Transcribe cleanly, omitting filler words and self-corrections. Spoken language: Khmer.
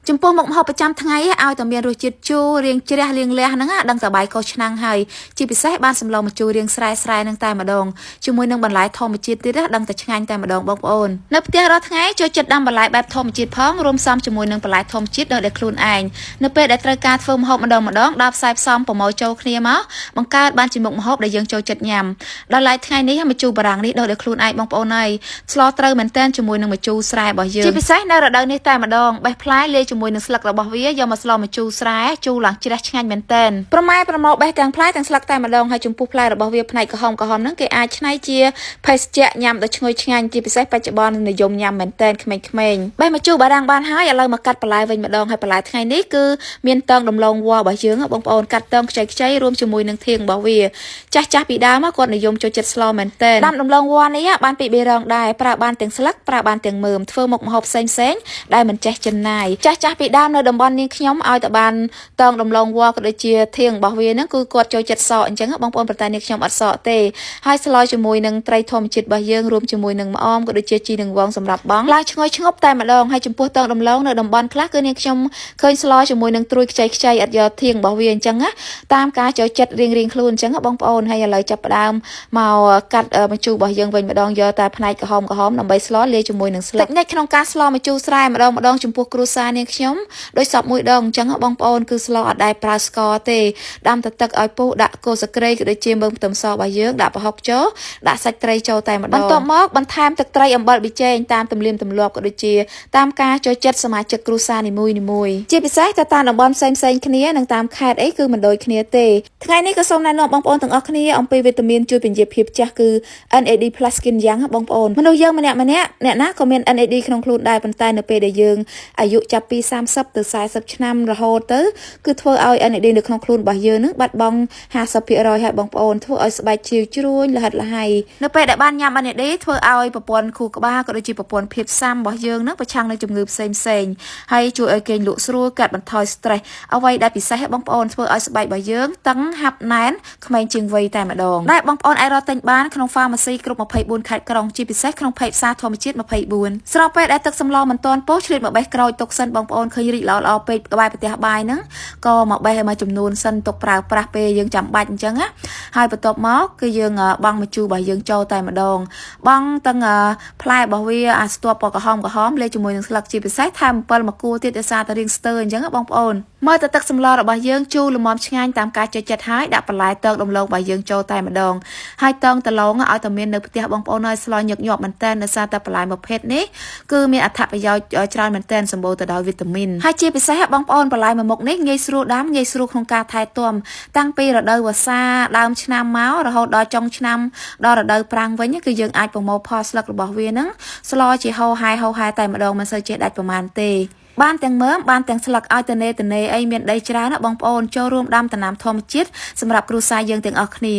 ចំពោះមុខម្ហូបប្រចាំថ្ងៃឲ្យតែមានរសជាតិជូររៀងជ្រះរៀងលះហ្នឹងដឹងតែបាយកោសឆ្នាំងហើយជាពិសេសបានសម្លម្ជូររៀងស្រែស្រែនឹងតែម្ដងជាមួយនឹងបន្លែធម្មជាតិទៀតដឹងតែឆ្ងាញ់តែម្ដងបងប្អូននៅផ្ទះរាល់ថ្ងៃចូលចិត្តដាំបន្លែបែបធម្មជាតិផងរួមផ្សំជាមួយនឹងបន្លែធម្មជាតិដោយខ្លួនឯងនៅពេលដែលត្រូវការធ្វើម្ហូបម្ដងដល់ផ្សាយផ្សំប្រមូលចូលគ្នាមកបង្កើតបានជាមុខម្ហូបដែលយើងចូលចិត្តញ៉ាំដល់ឡែកថ្ងៃនេះម្ជូរបារាំងនេះដោយខ្លួនឯងបងប្អូនហើយស្លត្រូវមែនតើជាមួយនឹងម្ជូរស្រែរបស់យើងជាពិសេសនៅរដូវនេះតែម្ដងបេះផ្លែលាយជាមួយនឹងស្លឹករបស់វាយកមកស្លម្ជូរស្រែជូរឡើងជ្រះឆ្ងាញ់មែនតើប្រម៉ែប្រមោបេះទាំងផ្លែទាំងស្លឹកតែម្ដងហើយចំពោះផ្លែរបស់វាផ្នែកក្រហមហ្នឹងគេអាចច្នៃជាភេសជ្ជៈញ៉ាំដ៏ឈ្ងុយឆ្ងាញ់ជាពិសេសបច្ចុប្បន្ននិយមញ៉ាំមែនតើក្មេងៗបេះម្ជូរបារាំងបានហើយឥឡូវមកកាត់បន្លែវិញម្ដងហើយបន្លែថ្ងៃនេះគឺមានតងដំឡូងវ៉ារបស់យើងបងប្អូនកាត់តងខ្ចីៗរួមជាមួយនឹងធាងរបស់វាចាស់ពីដើមគាត់និយមចូលចិត្តស្លមែនតើដាំដំឡូងវ៉ានេះបានពីបេរងដែរប្រើបានទាំងស្លឹកប្រើបានទាំងមើមធ្វើមុខម្ហូបផ្សេងដែលមិនចេះចិនណាយចាស់ពីដើមនៅតំបន់នាងខ្ញុំឲ្យតែបានតងដំឡូងវ៉ាក៏ដូចជាធាងរបស់វាហ្នឹងគឺគាត់ចូលចិត្តសក់អញ្ចឹងបងប្អូនប្រតែនាងខ្ញុំអត់សក់ទេហើយស្លជាមួយនឹងត្រីធម្មជាតិរបស់យើងរួមជាមួយនឹងម្អមក៏ដូចជាជីនឹងវងសម្រាប់បងឡើងឈ្ងុយឈ្ងប់តែម្ដងហើយចំពោះតងដំឡូងនៅតំបន់ខ្លះគឺនាងខ្ញុំឃើញស្លជាមួយនឹងត្រួយខ្ចីអត់យកធាងរបស់វាអញ្ចឹងណាតាមការចូលចិត្តរៀងខ្លួនអញ្ចឹងបងប្អូនហើយឥឡូវចាប់ផ្ដើមមកកាត់ម្ជូររបស់យើងវិញម្ដងយកតែផ្នែកក្រហមដើម្បីស្លលាយជាមួយនឹងស្លឹកនេះក្នុងការស្លម្ជូរស្រែម្ដងចំពោះគ្រួសារនាងខ្ញុំដោយសពមួយដងអញ្ចឹងបងប្អូនគឺស្លអត់ដែលប្រើស្ករទេដាំទឹកឲ្យពុះដាក់គល់ស្ក្រៃក៏ដូចជាមើមខ្ទឹមសរបស់យើងដាក់ប្រហុកចូលដាក់សាច់ត្រីចូលតែម្ដងបន្ទាប់មកបន្ថែមទឹកត្រីអំបិលប៊ីចេងតាមទំនៀមទម្លាប់ក៏ដូចជាតាមការចូលចិត្តសមាជិកគ្រួសារនីមួយជាពិសេសទៅតាមតំបន់ផ្សេងគ្នានិងតាមខេត្តអីគឺមិនដូចគ្នាទេថ្ងៃនេះក៏សូមណែនាំបងប្អូនទាំងអស់គ្នាអំពីវីតាមីនជួយពន្យាភាពចាស់គឺ NAD+ Skin យ៉ាងបងប្អូនមនុស្សយើងម្នាក់អ្នកណាក៏មាន NAD ក្នុងខ្លួនដែរប៉ុន្តែនៅពេលដែលយើងអាយុចាប់ពី30ទៅ40ឆ្នាំរហូតទៅគឺធ្វើឲ្យ NAD នៅក្នុងខ្លួនរបស់យើងនឹងបាត់បង់ 50% ហើយបងប្អូនធ្វើឲ្យស្បែកជ្រួញលហិតលហៃនៅពេលដែលបានញ៉ាំ NAD ធ្វើឲ្យប្រព័ន្ធខួរក្បាលក៏ដូចជាប្រព័ន្ធភាពស៊ាំរបស់យើងនឹងប្រឆាំងនឹងជំងឺផ្សេងហើយជួយឲ្យគេងលក់ស្រួលកាត់បន្ថយ stress អ្វីដែលពិសេសបងប្អូនធ្វើឲ្យស្បែករបស់យើងតឹងហាប់ណែនក្មេងជាងវ័យតែម្ដងដែលបងប្អូនអាចរកទិញបានក្នុង pharmacy គ្រប់24ខេត្តក្រុងជាពិសេសក្នុងភេកផ្សារធម្មជាតិ24ស្របពេលដែលទឹកសម្លមិនទាន់ពុះឆ្លៀតមកបេះក្រូចទុកសិនបងប្អូនឃើញរីកល្អពេកក្បែរផ្ទះបាយហ្នឹងក៏មកបេះឲ្យមកចំនួនសិនទុកប្រើប្រាស់ពេលយើងចាំបាច់អញ្ចឹងណាហើយបន្ទាប់មកគឺយើងបង់ម្ជូររបស់យើងចូលតែម្ដងបង់ទាំងផ្លែរបស់វាអាស្ទាប់ក្រហមលាយជាមួយនឹងស្លឹកជាពិសេសថែមអំបិលមកគួរទៀតដោយសារតែរៀងស្ទើអញ្ចឹងបងប្អូនមើលទៅទឹកសម្លរបស់យើងជូរល្មមឆ្ងាញ់តាមការចូលចិត្តហើយដាក់បន្លែតងដំឡូងរបស់យើងចូលតែម្ដងហើយតងដឡូងឲ្យតែមាននៅផ្ទះបងប្អូនឲ្យស្លញឹកញាប់មែនតើដោយសារតែបន្លែប្រភេទនេះគឺមានអត្ថប្រយោជន៍ច្រើនមែនតើសម្បូរទៅដោយវីតាមីនហើយជាពិសេសបងប្អូនបន្លែមួយមុខនេះងាយស្រួលដាំងាយស្រួលក្នុងការថែទាំតាំងពីរដូវវស្សាដើមឆ្នាំមករហូតដល់ចុងឆ្នាំដល់រដូវប្រាំងវិញគឺយើងអាចប្រមូលផលស្លឹករបស់វានឹងស្លជាហូរហែតែម្ដងមិនសូវចេះដាច់ប្រមាណទេបានទាំងមើមបានទាំងស្លឹកឲ្យតនេអីមានដីច្រើនណាបងប្អូនចូលរួមដាំដំណាំធម្មជាតិសម្រាប់គ្រួសារយើងទាំងអស់គ្នា